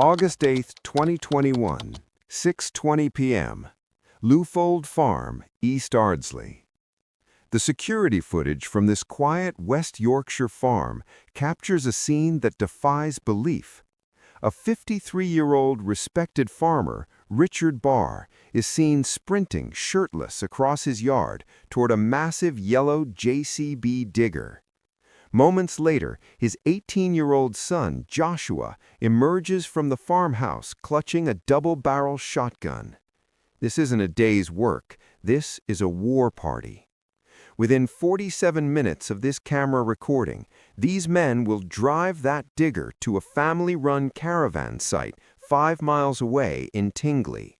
August 8, 2021, 6:20 p.m. Lewfold Farm, East Ardsley. The security footage from this quiet West Yorkshire farm captures a scene that defies belief. A 53-year-old respected farmer, Richard Barr, is seen sprinting shirtless across his yard toward a massive yellow JCB digger. Moments later, his 18-year-old son, Joshua, emerges from the farmhouse clutching a double-barrel shotgun. This isn't a day's work. This is a war party. Within 47 minutes of this camera recording, these men will drive that digger to a family-run caravan site 5 miles away in Tingley.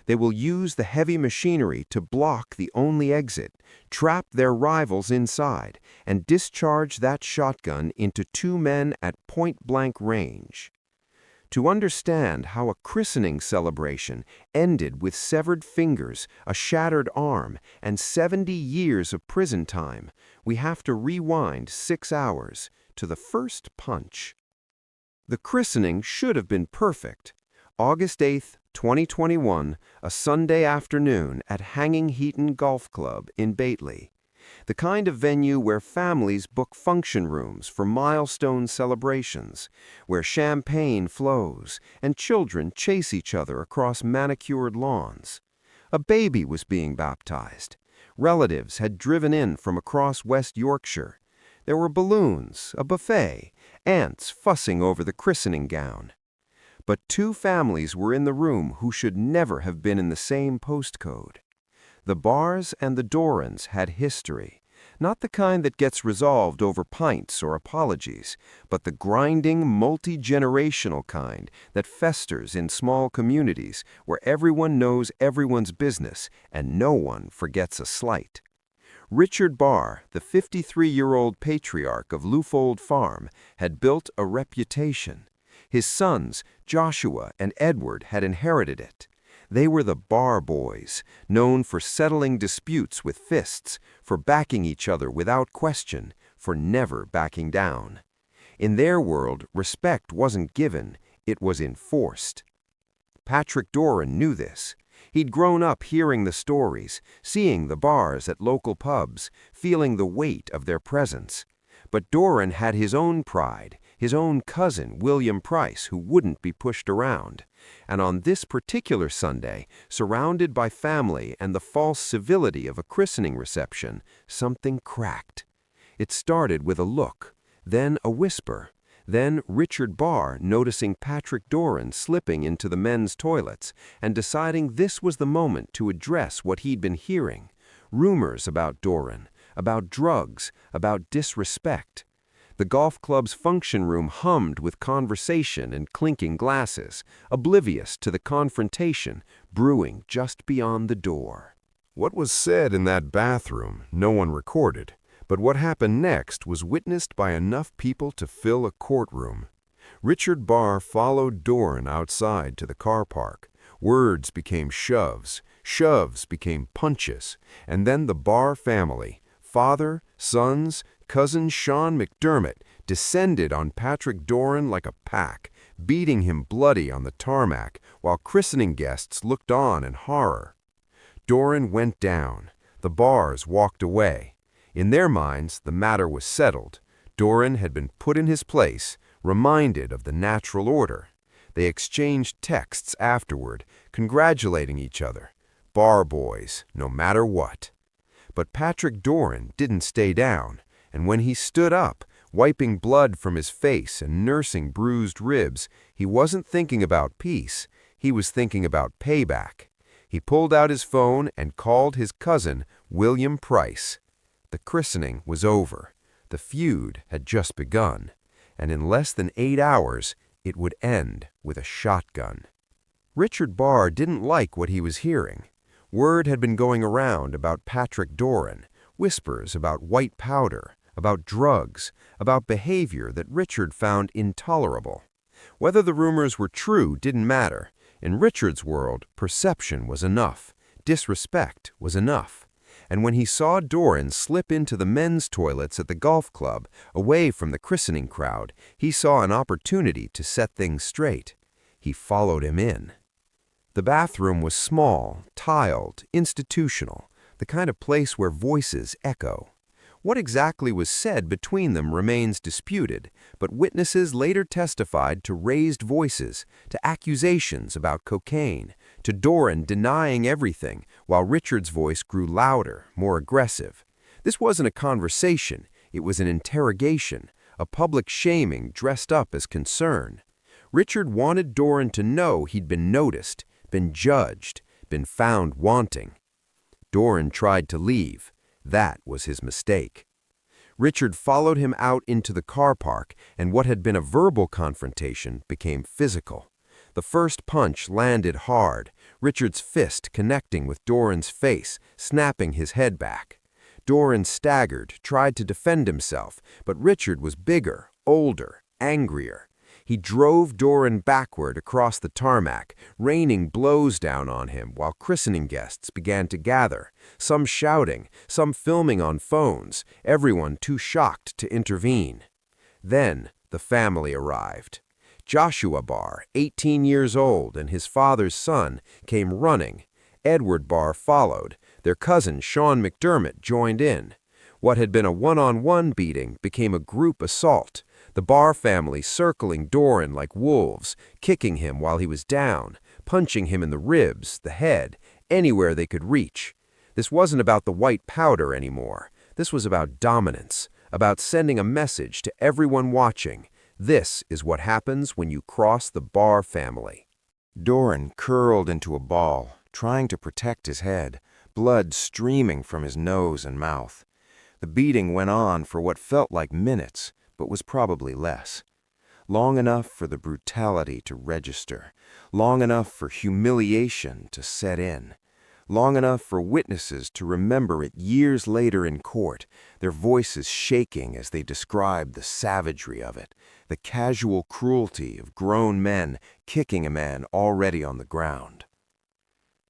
They will use the heavy machinery to block the only exit, trap their rivals inside, and discharge that shotgun into 2 men at point-blank range. To understand how a christening celebration ended with severed fingers, a shattered arm, and 70 years of prison time, we have to rewind 6 hours to the first punch. The christening should have been perfect. August 8, 2021, a Sunday afternoon at Hanging Heaton Golf Club in Bately. The kind of venue where families book function rooms for milestone celebrations, where champagne flows and children chase each other across manicured lawns. A baby was being baptized. Relatives had driven in from across West Yorkshire. There were balloons, a buffet, aunts fussing over the christening gown. But 2 families were in the room who should never have been in the same postcode. The Barrs and the Dorans had history, not the kind that gets resolved over pints or apologies, but the grinding, multi-generational kind that festers in small communities where everyone knows everyone's business and no one forgets a slight. Richard Barr, the 53-year-old patriarch of Lewfold Farm, had built a reputation. His sons, Joshua and Edward, had inherited it. They were the Barr boys, known for settling disputes with fists, for backing each other without question, for never backing down. In their world, respect wasn't given, it was enforced. Patrick Doran knew this. He'd grown up hearing the stories, seeing the Barrs at local pubs, feeling the weight of their presence. But Doran had his own pride, his own cousin, William Price, who wouldn't be pushed around. And on this particular Sunday, surrounded by family and the false civility of a christening reception, something cracked. It started with a look, then a whisper, then Richard Barr noticing Patrick Doran slipping into the men's toilets and deciding this was the moment to address what he'd been hearing. Rumors about Doran, about drugs, about disrespect. The golf club's function room hummed with conversation and clinking glasses, oblivious to the confrontation brewing just beyond the door. What was said in that bathroom, no one recorded, but what happened next was witnessed by enough people to fill a courtroom. Richard Barr followed Doran outside to the car park. Words became shoves, shoves became punches, and then the Barr family, father, sons, cousin Shaun McDermott, descended on Patrick Doran like a pack, beating him bloody on the tarmac while christening guests looked on in horror. Doran went down. The Barrs walked away. In their minds, the matter was settled. Doran had been put in his place, reminded of the natural order. They exchanged texts afterward, congratulating each other. Barr boys, no matter what. But Patrick Doran didn't stay down, and when he stood up, wiping blood from his face and nursing bruised ribs, he wasn't thinking about peace, he was thinking about payback. He pulled out his phone and called his cousin, William Price. The christening was over. The feud had just begun, and in less than 8 hours, it would end with a shotgun. Richard Barr didn't like what he was hearing. Word had been going around about Patrick Doran, whispers about white powder, about drugs, about behavior that Richard found intolerable. Whether the rumors were true didn't matter. In Richard's world, perception was enough. Disrespect was enough. And when he saw Doran slip into the men's toilets at the golf club, away from the christening crowd, he saw an opportunity to set things straight. He followed him in. The bathroom was small, tiled, institutional, the kind of place where voices echo. What exactly was said between them remains disputed, but witnesses later testified to raised voices, to accusations about cocaine, to Doran denying everything, while Richard's voice grew louder, more aggressive. This wasn't a conversation, it was an interrogation, a public shaming dressed up as concern. Richard wanted Doran to know he'd been noticed, been judged, been found wanting. Doran tried to leave. That was his mistake. Richard followed him out into the car park, and what had been a verbal confrontation became physical. The first punch landed hard, Richard's fist connecting with Doran's face, snapping his head back. Doran staggered, tried to defend himself, but Richard was bigger, older, angrier. He drove Doran backward across the tarmac, raining blows down on him while christening guests began to gather, some shouting, some filming on phones, everyone too shocked to intervene. Then the family arrived. Joshua Barr, 18 years old, and his father's son came running. Edward Barr followed. Their cousin Shaun McDermott joined in. What had been a one-on-one beating became a group assault. The Barr family circling Doran like wolves, kicking him while he was down, punching him in the ribs, the head, anywhere they could reach. This wasn't about the white powder anymore. This was about dominance, about sending a message to everyone watching. This is what happens when you cross the Barr family. Doran curled into a ball, trying to protect his head, blood streaming from his nose and mouth. The beating went on for what felt like minutes, but was probably less. Long enough for the brutality to register, long enough for humiliation to set in, long enough for witnesses to remember it years later in court, their voices shaking as they described the savagery of it, the casual cruelty of grown men kicking a man already on the ground.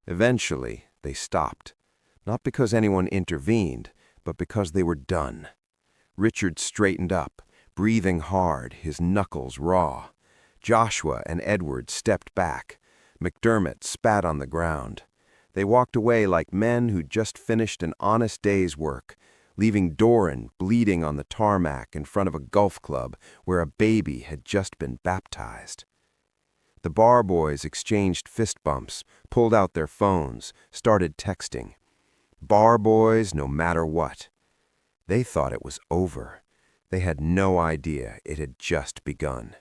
Eventually, they stopped, not because anyone intervened, but because they were done. Richard straightened up, breathing hard, his knuckles raw. Joshua and Edward stepped back. McDermott spat on the ground. They walked away like men who'd just finished an honest day's work, leaving Doran bleeding on the tarmac in front of a golf club where a baby had just been baptized. The Barr boys exchanged fist bumps, pulled out their phones, started texting. Barr boys no matter what. They thought it was over. They had no idea it had just begun.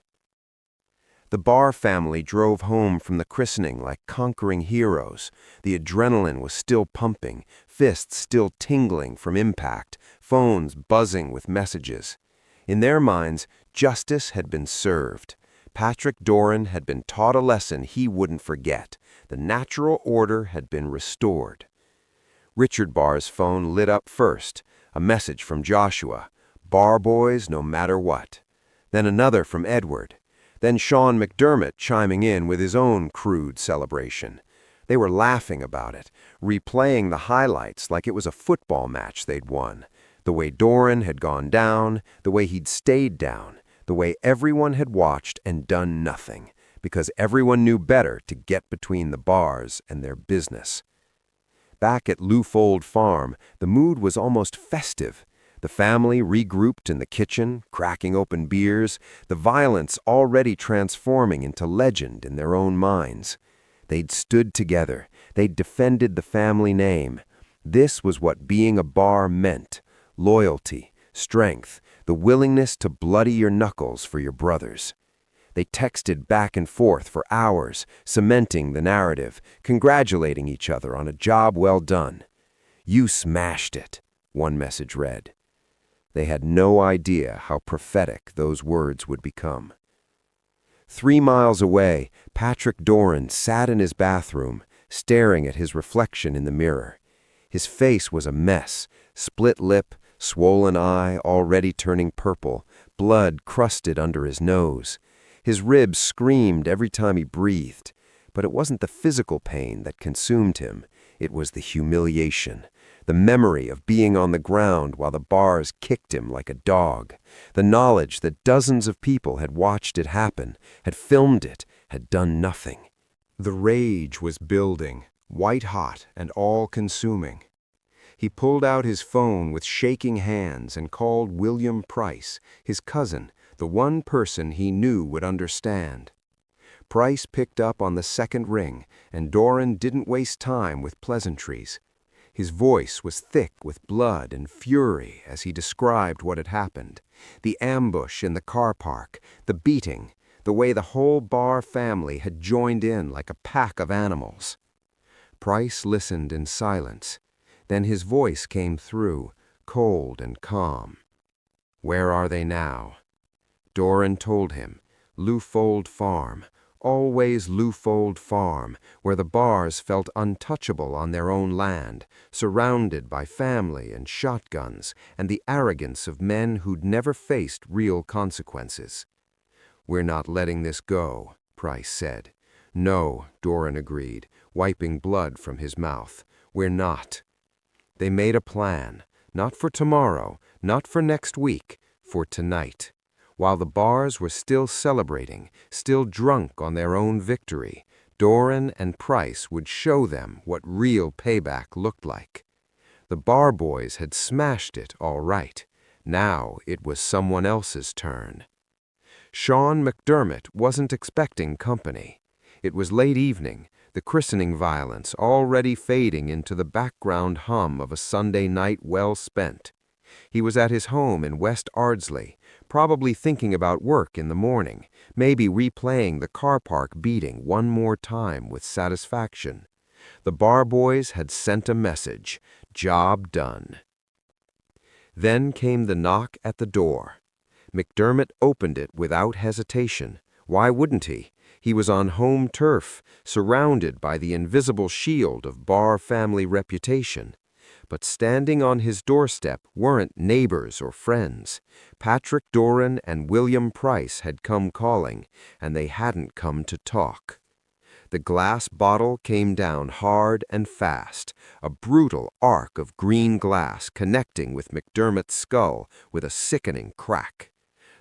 The Barr family drove home from the christening like conquering heroes. The adrenaline was still pumping, fists still tingling from impact, phones buzzing with messages. In their minds, justice had been served. Patrick Doran had been taught a lesson he wouldn't forget. The natural order had been restored. Richard Barr's phone lit up first, a message from Joshua. Barr boys no matter what. Then another from Edward. Then Shaun McDermott chiming in with his own crude celebration. They were laughing about it, replaying the highlights like it was a football match they'd won. The way Doran had gone down, the way he'd stayed down, the way everyone had watched and done nothing, because everyone knew better to get between the Barrs and their business. Back at Lewfold Farm, the mood was almost festive. The family regrouped in the kitchen, cracking open beers, the violence already transforming into legend in their own minds. They'd stood together. They'd defended the family name. This was what being a Barr meant: loyalty, strength, the willingness to bloody your knuckles for your brothers. They texted back and forth for hours, cementing the narrative, congratulating each other on a job well done. "You smashed it," one message read. They had no idea how prophetic those words would become. 3 miles away, Patrick Doran sat in his bathroom, staring at his reflection in the mirror. His face was a mess, split lip, swollen eye already turning purple, blood crusted under his nose. His ribs screamed every time he breathed, but it wasn't the physical pain that consumed him. It was the humiliation, the memory of being on the ground while the Barrs kicked him like a dog, the knowledge that dozens of people had watched it happen, had filmed it, had done nothing. The rage was building, white-hot and all-consuming. He pulled out his phone with shaking hands and called William Price, his cousin, the one person he knew would understand. Price picked up on the second ring, and Doran didn't waste time with pleasantries. His voice was thick with blood and fury as he described what had happened. The ambush in the car park, the beating, the way the whole Barr family had joined in like a pack of animals. Price listened in silence. Then his voice came through, cold and calm. "Where are they now?" Doran told him, Lewfold Farm, always Lewfold Farm, where the Barrs felt untouchable on their own land, surrounded by family and shotguns and the arrogance of men who'd never faced real consequences. "We're not letting this go," Price said. "No," Doran agreed, wiping blood from his mouth. "We're not." They made a plan, not for tomorrow, not for next week, for tonight. While the Barrs were still celebrating, still drunk on their own victory, Doran and Price would show them what real payback looked like. The Barr boys had smashed it all right. Now it was someone else's turn. Shaun McDermott wasn't expecting company. It was late evening, the christening violence already fading into the background hum of a Sunday night well spent. He was at his home in West Ardsley, probably thinking about work in the morning, maybe replaying the car park beating one more time with satisfaction. The Barr boys had sent a message, job done. Then came the knock at the door. McDermott opened it without hesitation. Why wouldn't he? He was on home turf, surrounded by the invisible shield of Barr family reputation. But standing on his doorstep weren't neighbors or friends. Patrick Doran and William Price had come calling, and they hadn't come to talk. The glass bottle came down hard and fast, a brutal arc of green glass connecting with McDermott's skull with a sickening crack.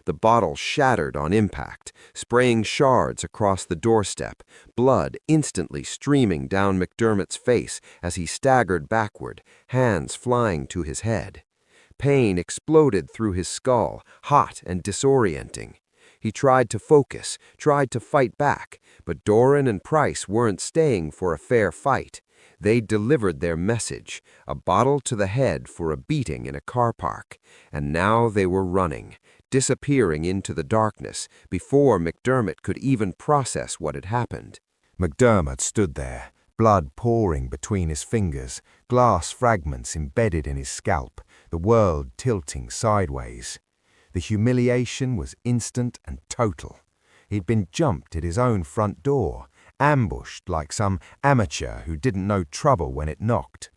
The bottle shattered on impact, spraying shards across the doorstep, blood instantly streaming down McDermott's face as he staggered backward, hands flying to his head. Pain exploded through his skull, hot and disorienting. He tried to focus, tried to fight back, but Doran and Price weren't staying for a fair fight. They delivered their message, a bottle to the head for a beating in a car park, and now they were running, disappearing into the darkness before McDermott could even process what had happened. McDermott stood there, blood pouring between his fingers, glass fragments embedded in his scalp, the world tilting sideways. The humiliation was instant and total. He'd been jumped at his own front door, ambushed like some amateur who didn't know trouble when it knocked.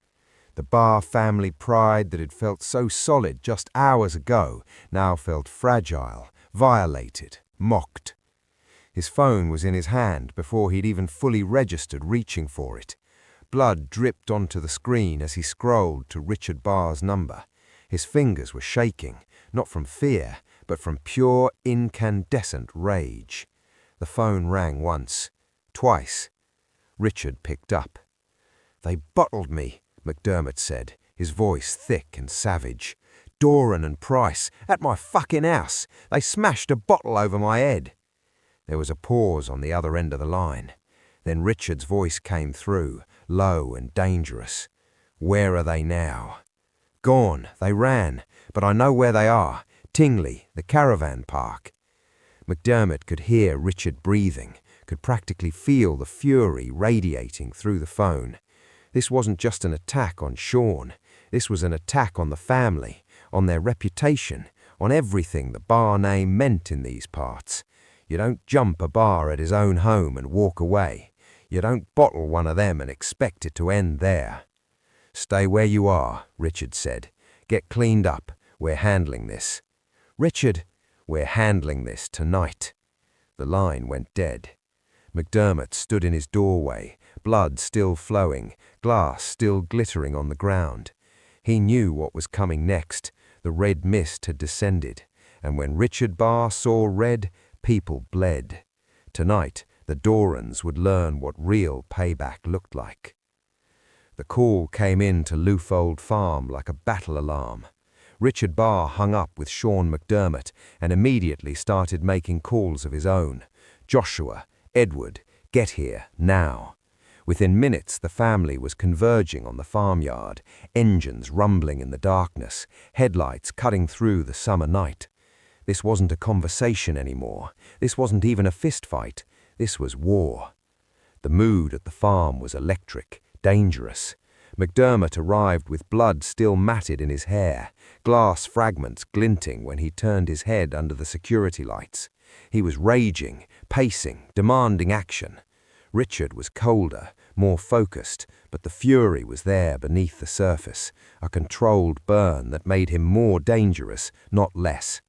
The Barr family pride that had felt so solid just hours ago now felt fragile, violated, mocked. His phone was in his hand before he'd even fully registered reaching for it. Blood dripped onto the screen as he scrolled to Richard Barr's number. His fingers were shaking, not from fear, but from pure, incandescent rage. The phone rang once, twice. Richard picked up. "They bottled me," McDermott said, his voice thick and savage. "Doran and Price, at my fucking house. They smashed a bottle over my head." There was a pause on the other end of the line. Then Richard's voice came through, low and dangerous. "Where are they now?" "Gone, they ran, but I know where they are. Tingley, the caravan park." McDermott could hear Richard breathing, could practically feel the fury radiating through the phone. This wasn't just an attack on Shaun. This was an attack on the family, on their reputation, on everything the Barr name meant in these parts. You don't jump a Barr at his own home and walk away. You don't bottle one of them and expect it to end there. "Stay where you are," Richard said. "Get cleaned up. We're handling this." "Richard, we're handling this tonight." The line went dead. McDermott stood in his doorway, blood still flowing, glass still glittering on the ground. He knew what was coming next. The red mist had descended, and when Richard Barr saw red, people bled. Tonight, The Dorans would learn what real payback looked like. The call came in to Lewfold Farm like a battle alarm. Richard Barr hung up with Shaun McDermott and immediately started making calls of his own. Joshua, Edward, get here, now. Within minutes, the family was converging on the farmyard, engines rumbling in the darkness, headlights cutting through the summer night. This wasn't a conversation anymore. This wasn't even a fistfight. This was war. The mood at the farm was electric, dangerous. McDermott arrived with blood still matted in his hair, glass fragments glinting when he turned his head under the security lights. He was raging, pacing, demanding action. Richard was colder, more focused, but the fury was there beneath the surface, a controlled burn that made him more dangerous, not less.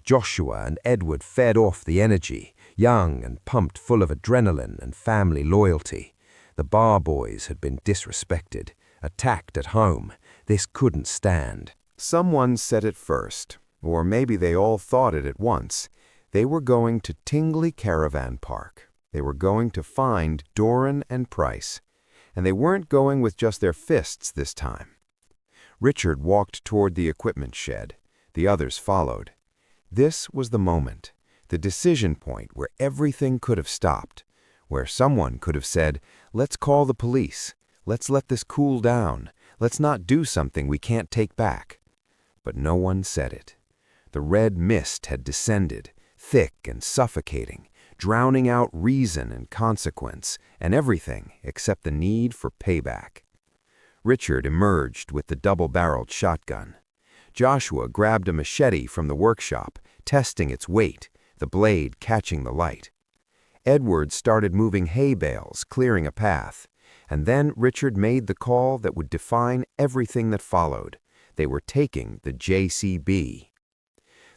Joshua and Edward fed off the energy, young and pumped full of adrenaline and family loyalty. The Barr boys had been disrespected, attacked at home. This couldn't stand. Someone said it first, or maybe they all thought it at once. They were going to Tingley Caravan Park. They were going to find Doran and Price. And they weren't going with just their fists this time. Richard walked toward the equipment shed. The others followed. This was the moment, the decision point where everything could have stopped, where someone could have said, "Let's call the police. Let's let this cool down. Let's not do something we can't take back." But no one said it. The red mist had descended, thick and suffocating, drowning out reason and consequence, and everything except the need for payback. Richard emerged with the double-barreled shotgun. Joshua grabbed a machete from the workshop, testing its weight, the blade catching the light. Edward started moving hay bales, clearing a path. And then Richard made the call that would define everything that followed. They were taking the JCB.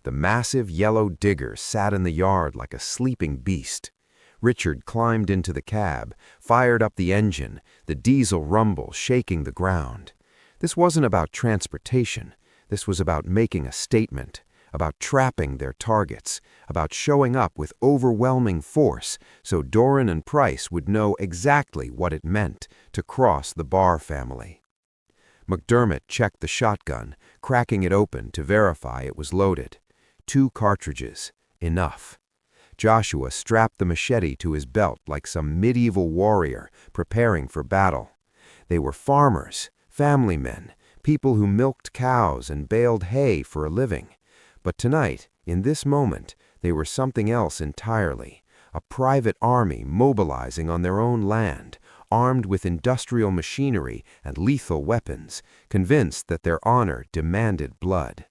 The massive yellow digger sat in the yard like a sleeping beast. Richard climbed into the cab, fired up the engine, the diesel rumble shaking the ground. This wasn't about transportation. This was about making a statement, about trapping their targets, about showing up with overwhelming force so Doran and Price would know exactly what it meant to cross the Barr family. McDermott checked the shotgun, cracking it open to verify it was loaded. 2 cartridges, enough. Joshua strapped the machete to his belt like some medieval warrior preparing for battle. They were farmers, family men, people who milked cows and baled hay for a living. But tonight, in this moment, they were something else entirely, a private army mobilizing on their own land, armed with industrial machinery and lethal weapons, convinced that their honor demanded blood.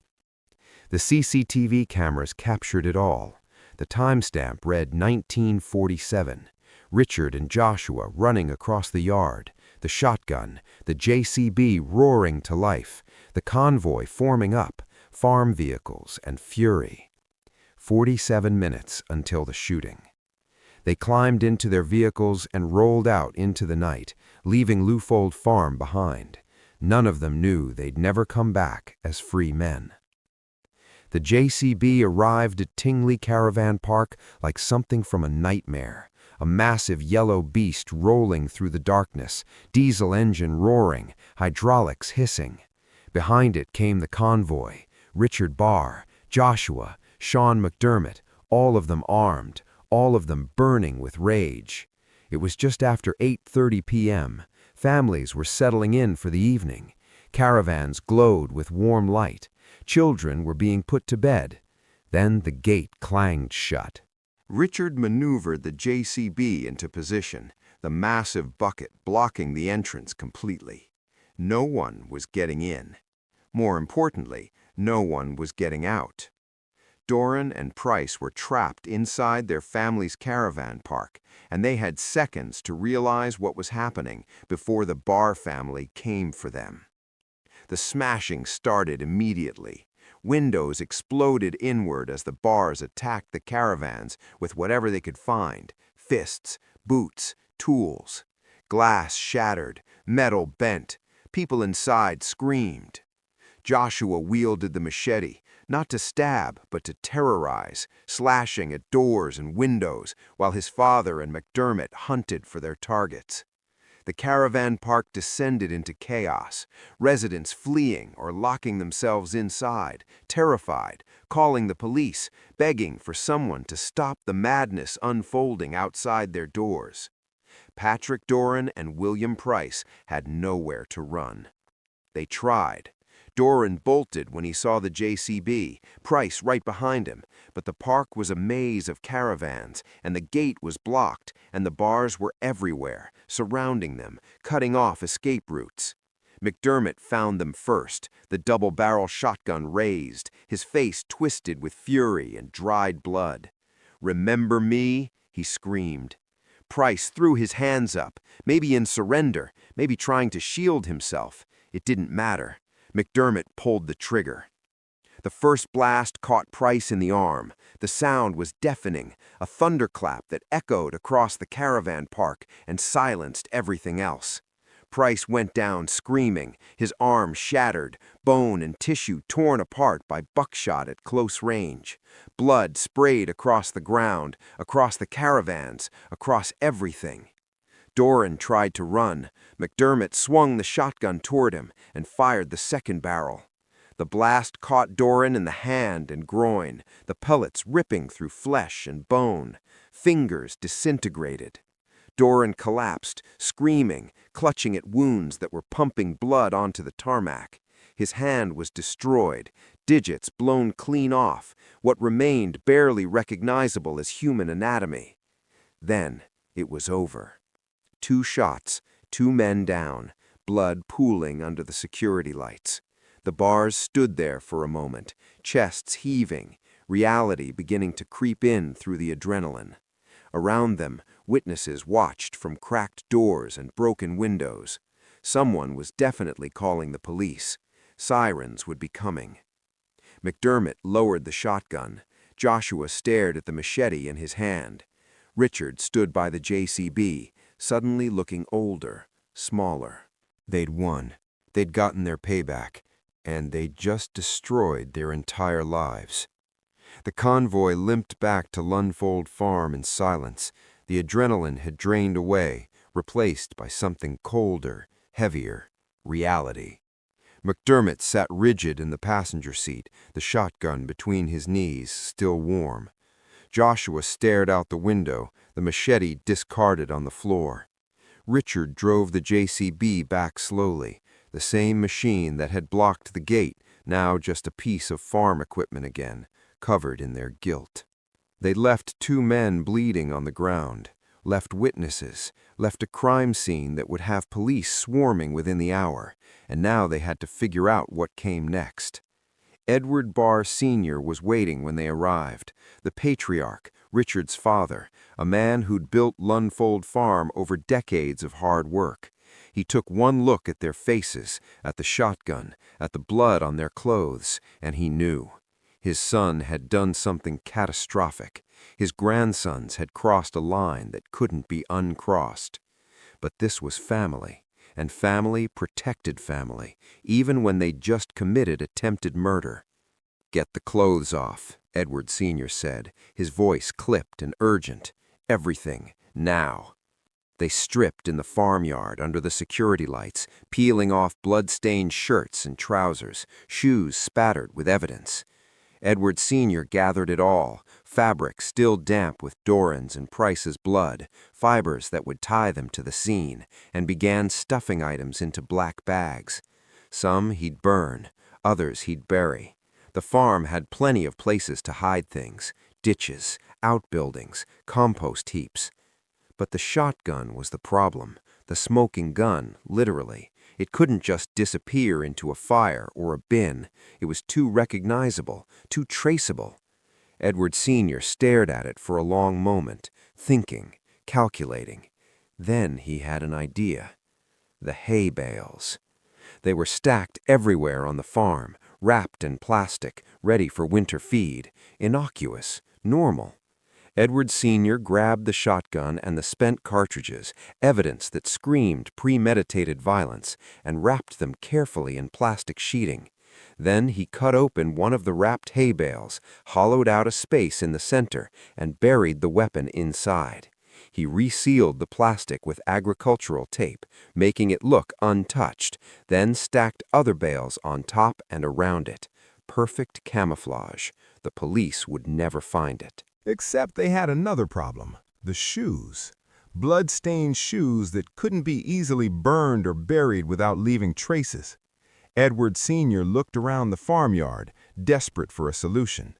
The CCTV cameras captured it all. The timestamp read 1947. Richard and Joshua running across the yard, the shotgun, the JCB roaring to life, the convoy forming up, farm vehicles and fury. 47 minutes until the shooting. They climbed into their vehicles and rolled out into the night, leaving Lewfold Farm behind. None of them knew they'd never come back as free men. The JCB arrived at Tingley Caravan Park like something from a nightmare, a massive yellow beast rolling through the darkness, diesel engine roaring, hydraulics hissing. Behind it came the convoy, Richard Barr, Joshua, Shaun McDermott, all of them armed, all of them burning with rage. It was just after 8:30 p.m. Families were settling in for the evening. Caravans glowed with warm light. Children were being put to bed. Then the gate clanged shut. Richard maneuvered the JCB into position, the massive bucket blocking the entrance completely. No one was getting in. More importantly, no one was getting out. Doran and Price were trapped inside their family's caravan park, and they had seconds to realize what was happening before the Barr family came for them. The smashing started immediately. Windows exploded inward as the Barrs attacked the caravans with whatever they could find: fists, boots, tools. Glass shattered, metal bent. People inside screamed. Joshua wielded the machete. not to stab, but to terrorize, slashing at doors and windows while his father and McDermott hunted for their targets. The caravan park descended into chaos, residents fleeing or locking themselves inside, terrified, calling the police, begging for someone to stop the madness unfolding outside their doors. Patrick Doran and William Price had nowhere to run. They tried. Doran bolted when he saw the JCB, Price right behind him, but the park was a maze of caravans, and the gate was blocked, and the bars were everywhere, surrounding them, cutting off escape routes. McDermott found them first, the double-barrel shotgun raised, his face twisted with fury and dried blood. "Remember me?" he screamed. Price threw his hands up, maybe in surrender, maybe trying to shield himself. It didn't matter. McDermott pulled the trigger. The first blast caught Price in the arm. The sound was deafening, a thunderclap that echoed across the caravan park and silenced everything else. Price went down screaming, his arm shattered, bone and tissue torn apart by buckshot at close range. Blood sprayed across the ground, across the caravans, across everything. Doran tried to run. McDermott swung the shotgun toward him and fired the second barrel. The blast caught Doran in the hand and groin, the pellets ripping through flesh and bone. Fingers disintegrated. Doran collapsed, screaming, clutching at wounds that were pumping blood onto the tarmac. His hand was destroyed, digits blown clean off, what remained barely recognizable as human anatomy. Then it was over. 2 shots, 2 men down, blood pooling under the security lights. The bars stood there for a moment, chests heaving, reality beginning to creep in through the adrenaline. Around them, witnesses watched from cracked doors and broken windows. Someone was definitely calling the police. Sirens would be coming. McDermott lowered the shotgun. Joshua stared at the machete in his hand. Richard stood by the JCB, suddenly looking older, smaller. They'd won. They'd gotten their payback, and they'd just destroyed their entire lives. The convoy limped back to Lunfold Farm in silence. The adrenaline had drained away, replaced by something colder, heavier, reality. McDermott sat rigid in the passenger seat, the shotgun between his knees, still warm. Joshua stared out the window, the machete discarded on the floor. Richard drove the JCB back slowly, the same machine that had blocked the gate, now just a piece of farm equipment again, covered in their guilt. They left 2 men bleeding on the ground, left witnesses, left a crime scene that would have police swarming within the hour, and now they had to figure out what came next. Edward Barr Sr. was waiting when they arrived, the patriarch, Richard's father, a man who'd built Lunfold Farm over decades of hard work. He took one look at their faces, at the shotgun, at the blood on their clothes, and he knew. His son had done something catastrophic. His grandsons had crossed a line that couldn't be uncrossed. But this was family. And family protected family, even when they'd just committed attempted murder. "Get the clothes off," Edward Sr. said, his voice clipped and urgent. "Everything, now." They stripped in the farmyard under the security lights, peeling off blood-stained shirts and trousers, shoes spattered with evidence. Edward Sr. gathered it all, fabric still damp with Doran's and Price's blood, fibers that would tie them to the scene, and began stuffing items into black bags. Some he'd burn, others he'd bury. The farm had plenty of places to hide things, ditches, outbuildings, compost heaps. But the shotgun was the problem, the smoking gun, literally. It couldn't just disappear into a fire or a bin. It was too recognizable, too traceable. Edward Sr. stared at it for a long moment, thinking, calculating. Then he had an idea. The hay bales. They were stacked everywhere on the farm, wrapped in plastic, ready for winter feed, innocuous, normal. Edward Sr. grabbed the shotgun and the spent cartridges, evidence that screamed premeditated violence, and wrapped them carefully in plastic sheeting. Then he cut open one of the wrapped hay bales, hollowed out a space in the center, and buried the weapon inside. He resealed the plastic with agricultural tape, making it look untouched, then stacked other bales on top and around it. Perfect camouflage. The police would never find it. Except they had another problem: the shoes. Blood-stained shoes that couldn't be easily burned or buried without leaving traces. Edward Sr. looked around the farmyard, desperate for a solution.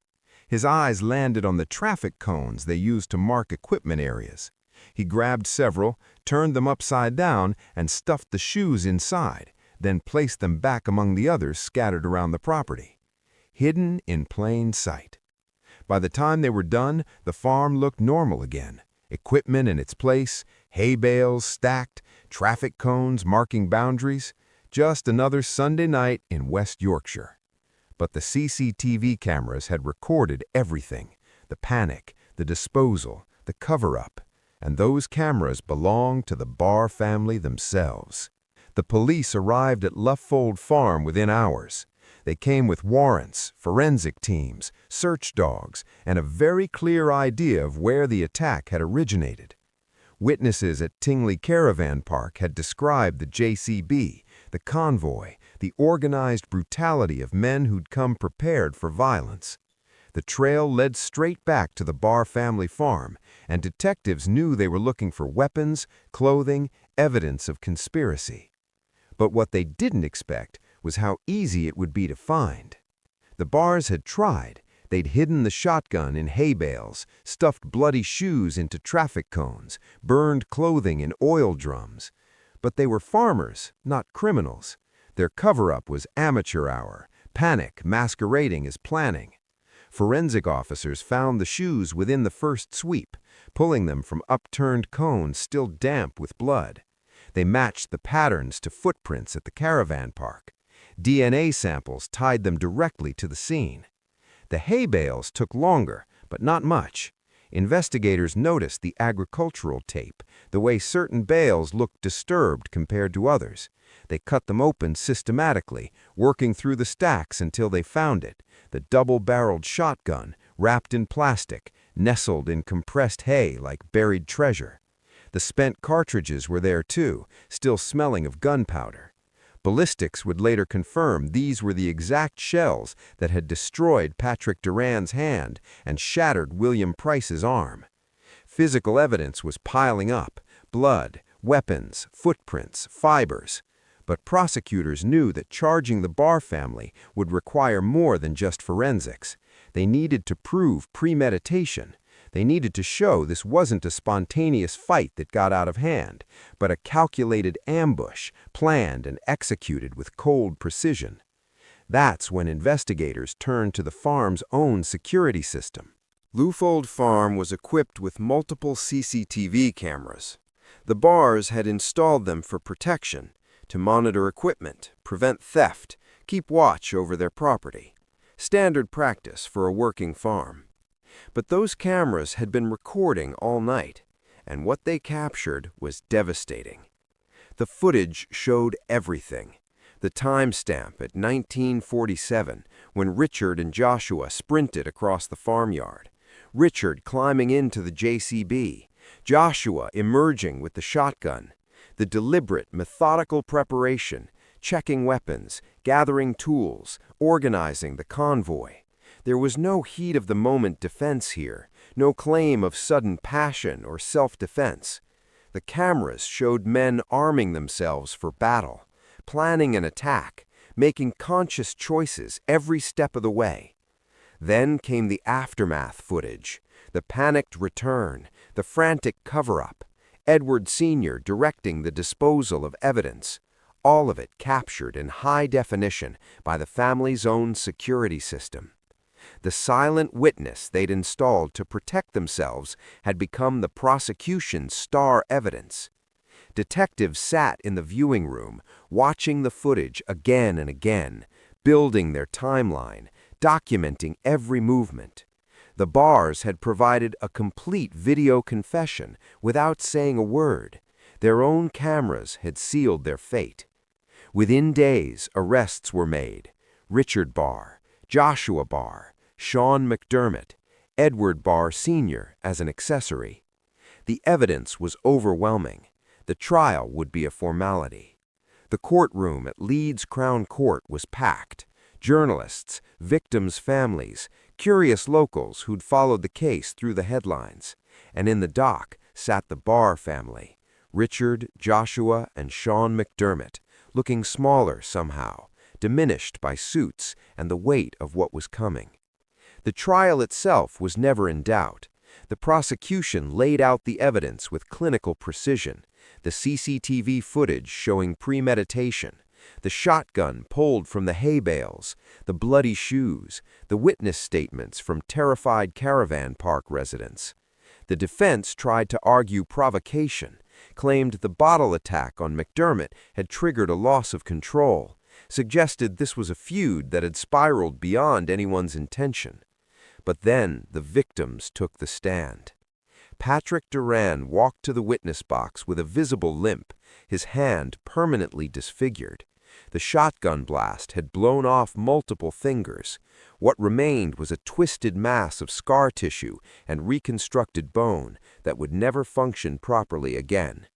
His eyes landed on the traffic cones they used to mark equipment areas. He grabbed several, turned them upside down, and stuffed the shoes inside, then placed them back among the others scattered around the property. Hidden in plain sight. By the time they were done, the farm looked normal again. Equipment in its place, hay bales stacked, traffic cones marking boundaries. Just another Sunday night in West Yorkshire. But the CCTV cameras had recorded everything: the panic, the disposal, the cover-up. And those cameras belonged to the Barr family themselves. The police arrived at Luffold Farm within hours. They came with warrants, forensic teams, search dogs, and a very clear idea of where the attack had originated. Witnesses at Tingley Caravan Park had described the JCB, the convoy, the organized brutality of men who'd come prepared for violence. The trail led straight back to the Barr family farm, and detectives knew they were looking for weapons, clothing, evidence of conspiracy. But what they didn't expect was how easy it would be to find. The Barrs had tried. They'd hidden the shotgun in hay bales, stuffed bloody shoes into traffic cones, burned clothing in oil drums. But they were farmers, not criminals. Their cover-up was amateur hour, panic masquerading as planning. Forensic officers found the shoes within the first sweep, pulling them from upturned cones still damp with blood. They matched the patterns to footprints at the caravan park. DNA samples tied them directly to the scene. The hay bales took longer, but not much. Investigators noticed the agricultural tape, the way certain bales looked disturbed compared to others. They cut them open systematically, working through the stacks until they found it, the double-barreled shotgun, wrapped in plastic, nestled in compressed hay like buried treasure. The spent cartridges were there too, still smelling of gunpowder. Ballistics would later confirm these were the exact shells that had destroyed Patrick Duran's hand and shattered William Price's arm. Physical evidence was piling up: blood, weapons, footprints, fibers. But prosecutors knew that charging the Barr family would require more than just forensics. They needed to prove premeditation. They needed to show this wasn't a spontaneous fight that got out of hand, but a calculated ambush, planned and executed with cold precision. That's when investigators turned to the farm's own security system. Luffold Farm was equipped with multiple CCTV cameras. The Barrs had installed them for protection, to monitor equipment, prevent theft, keep watch over their property. Standard practice for a working farm. But those cameras had been recording all night, and what they captured was devastating. The footage showed everything. The timestamp at 1947, when Richard and Joshua sprinted across the farmyard. Richard climbing into the JCB, Joshua emerging with the shotgun. The deliberate, methodical preparation, checking weapons, gathering tools, organizing the convoy. There was no heat-of-the-moment defense here, no claim of sudden passion or self-defense. The cameras showed men arming themselves for battle, planning an attack, making conscious choices every step of the way. Then came the aftermath footage, the panicked return, the frantic cover-up, Edward Sr. directing the disposal of evidence, all of it captured in high definition by the family's own security system. The silent witness they'd installed to protect themselves had become the prosecution's star evidence. Detectives sat in the viewing room, watching the footage again and again, building their timeline, documenting every movement. The Barrs had provided a complete video confession without saying a word. Their own cameras had sealed their fate. Within days, arrests were made. Richard Barr, Joshua Barr, Shaun McDermott, Edward Barr Sr. as an accessory. The evidence was overwhelming. The trial would be a formality. The courtroom at Leeds Crown Court was packed. Journalists, victims' families, curious locals who'd followed the case through the headlines. And in the dock sat the Barr family, Richard, Joshua, and Shaun McDermott, looking smaller somehow, diminished by suits and the weight of what was coming. The trial itself was never in doubt. The prosecution laid out the evidence with clinical precision, the CCTV footage showing premeditation, the shotgun pulled from the hay bales, the bloody shoes, the witness statements from terrified caravan park residents. The defense tried to argue provocation, claimed the bottle attack on McDermott had triggered a loss of control, suggested this was a feud that had spiraled beyond anyone's intention. But then the victims took the stand. Patrick Duran walked to the witness box with a visible limp, his hand permanently disfigured. The shotgun blast had blown off multiple fingers. What remained was a twisted mass of scar tissue and reconstructed bone that would never function properly again.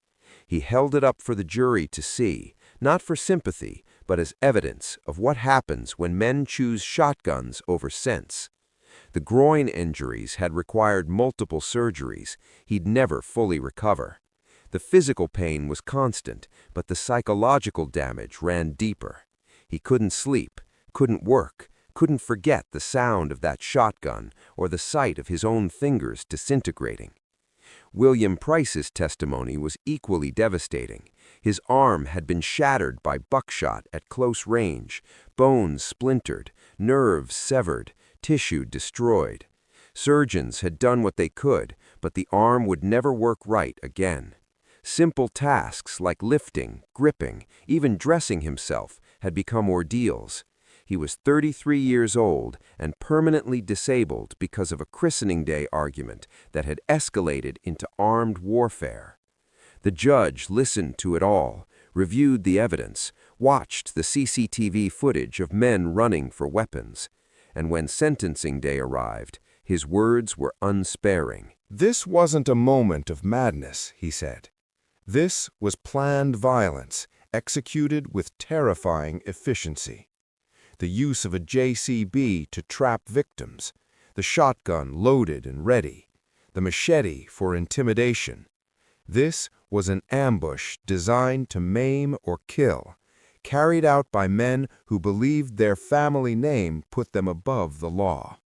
He held it up for the jury to see, not for sympathy, but as evidence of what happens when men choose shotguns over sense. The groin injuries had required multiple surgeries. He'd never fully recover. The physical pain was constant, but the psychological damage ran deeper. He couldn't sleep, couldn't work, couldn't forget the sound of that shotgun or the sight of his own fingers disintegrating. William Price's testimony was equally devastating. His arm had been shattered by buckshot at close range, bones splintered, nerves severed, tissue destroyed. Surgeons had done what they could, but the arm would never work right again. Simple tasks like lifting, gripping, even dressing himself had become ordeals. He was 33 years old and permanently disabled because of a christening day argument that had escalated into armed warfare. The judge listened to it all, reviewed the evidence, watched the CCTV footage of men running for weapons. And when sentencing day arrived, his words were unsparing. "This wasn't a moment of madness," he said. "This was planned violence, executed with terrifying efficiency. The use of a JCB to trap victims, the shotgun loaded and ready, the machete for intimidation. This was an ambush designed to maim or kill, carried out by men who believed their family name put them above the law."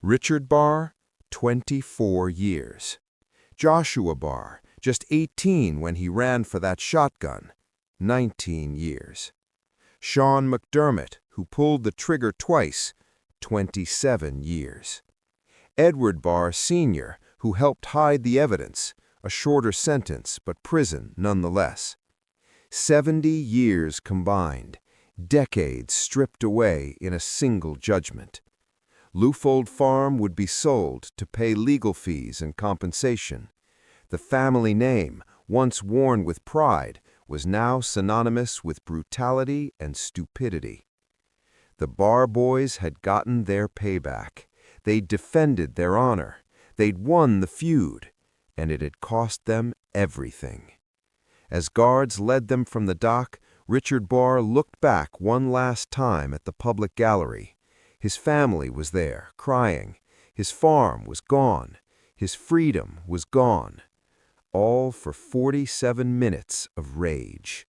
Richard Barr, 24 years. Joshua Barr, just 18 when he ran for that shotgun, 19 years. Shaun McDermott, who pulled the trigger twice, 27 years. Edward Barr Sr., who helped hide the evidence, a shorter sentence but prison nonetheless. 70 years combined, decades stripped away in a single judgment. Lewfold Farm would be sold to pay legal fees and compensation. The family name, once worn with pride, was now synonymous with brutality and stupidity. The Barr boys had gotten their payback. They'd defended their honor. They'd won the feud, and it had cost them everything. As guards led them from the dock, Richard Barr looked back one last time at the public gallery. His family was there, crying. His farm was gone. His freedom was gone. All for 47 minutes of rage.